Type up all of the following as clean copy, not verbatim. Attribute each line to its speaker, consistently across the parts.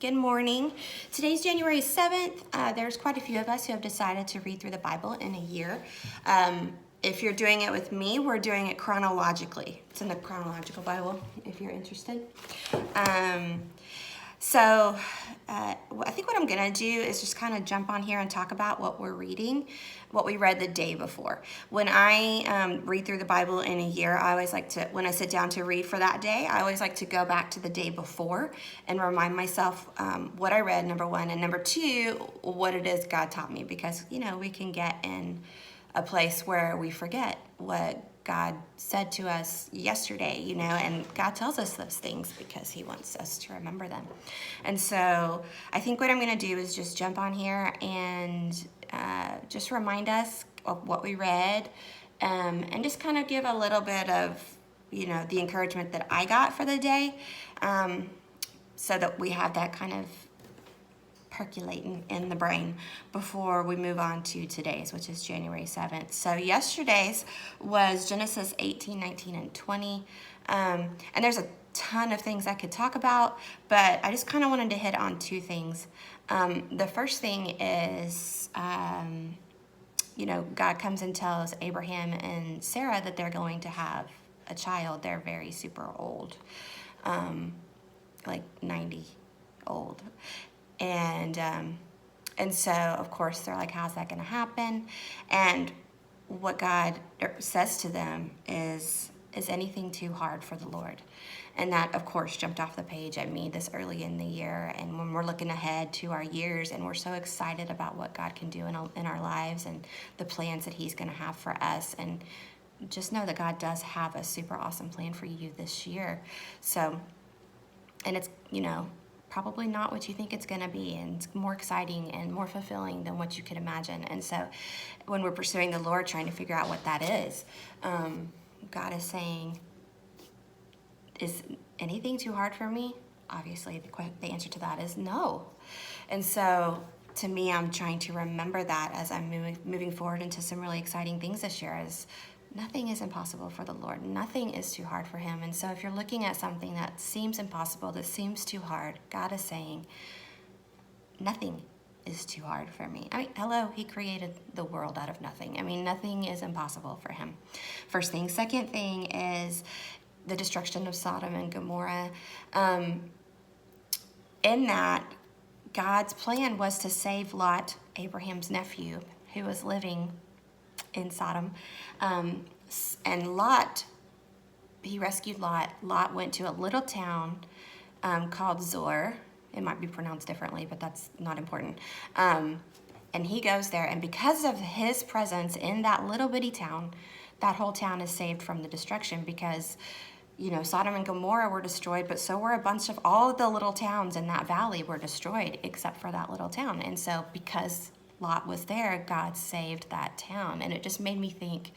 Speaker 1: Good morning. Today's January 7th. There's quite a few of us who have decided to read through the Bible in a year. If you're doing it with me, we're doing it chronologically. It's in the chronological Bible, if you're interested. I think what I'm going to do is just kind of jump on here and talk about what we're reading, what we read the day before. When I read through the Bible in a year, I always like to, when I sit down to read for that day, I always like to go back to the day before and remind myself what I read, number one, and number two, what it is God taught me. Because, we can get in a place where we forget what God said to us yesterday, and God tells us those things because he wants us to remember them. And so I think what I'm going to do is just jump on here and just remind us of what we read and just kind of give a little bit of, the encouragement that I got for the day so that we have that kind of percolating in the brain before we move on to today's, which is January 7th. So yesterday's was Genesis 18, 19, and 20. And there's a ton of things I could talk about, but I just kind of wanted to hit on two things. The first thing is, God comes and tells Abraham and Sarah that they're going to have a child. They're very super old, like 90 old. And so, of course, they're like, how's that going to happen? And what God says to them is anything too hard for the Lord? And that, of course, jumped off the page at me this early in the year. And when we're looking ahead to our years and we're so excited about what God can do in our lives and the plans that he's going to have for us. And just know that God does have a super awesome plan for you this year. So, and it's, probably not what you think it's going to be, and it's more exciting and more fulfilling than what you could imagine. And so when we're pursuing the Lord, trying to figure out what that is, God is saying, is anything too hard for me? Obviously, the answer to that is no. And so to me, I'm trying to remember that as I'm moving forward into some really exciting things this year, is nothing is impossible for the Lord. Nothing is too hard for him. And so if you're looking at something that seems impossible, that seems too hard, God is saying, nothing is too hard for me. Hello, he created the world out of nothing. Nothing is impossible for him. First thing. Second thing is the destruction of Sodom and Gomorrah. In that, God's plan was to save Lot, Abraham's nephew, who was living in Sodom. And Lot, he rescued Lot. Lot went to a little town called Zoar. It might be pronounced differently, but that's not important. And he goes there, and because of his presence in that little bitty town, that whole town is saved from the destruction because, Sodom and Gomorrah were destroyed, but so were a bunch of all of the little towns in that valley were destroyed except for that little town. And so because Lot was there, God saved that town. And it just made me think,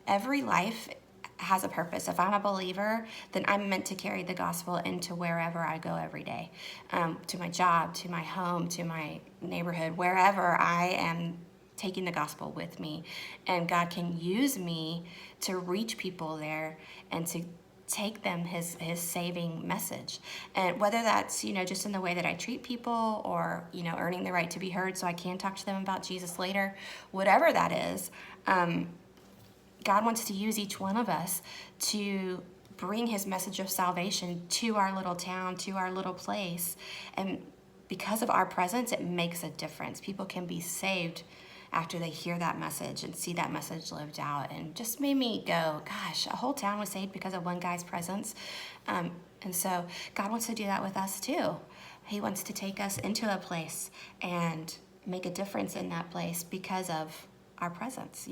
Speaker 1: every life has a purpose. If I'm a believer, then I'm meant to carry the gospel into wherever I go every day, to my job, to my home, to my neighborhood, wherever I am taking the gospel with me. And God can use me to reach people there and to take them his saving message. And whether that's, just in the way that I treat people or, earning the right to be heard so I can talk to them about Jesus later, whatever that is, God wants to use each one of us to bring his message of salvation to our little town, to our little place. And because of our presence, it makes a difference. People can be saved after they hear that message and see that message lived out. And just made me go, gosh, a whole town was saved because of one guy's presence. And so God wants to do that with us too. He wants to take us into a place and make a difference in that place because of our presence,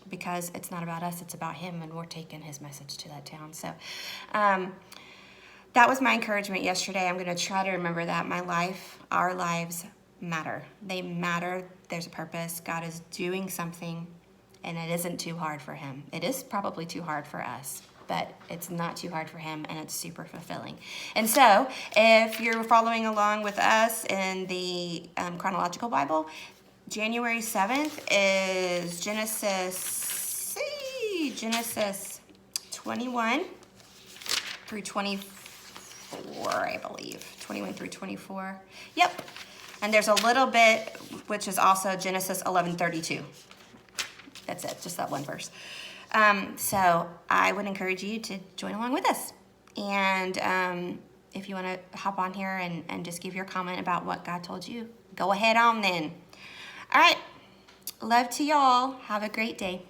Speaker 1: because it's not about us, it's about him, and we're taking his message to that town. So that was my encouragement yesterday. I'm going to try to remember that my life, our lives matter. They matter. There's a purpose. God is doing something, and it isn't too hard for him. It is probably too hard for us, but it's not too hard for him, and it's super fulfilling. And so if you're following along with us in the chronological Bible, January 7th is Genesis 21 through 24. 24, I believe. 21 through 24. Yep. And there's a little bit, which is also Genesis 11:32. That's it, just that one verse. So I would encourage you to join along with us. And if you want to hop on here and just give your comment about what God told you, go ahead on then. All right. Love to y'all. Have a great day.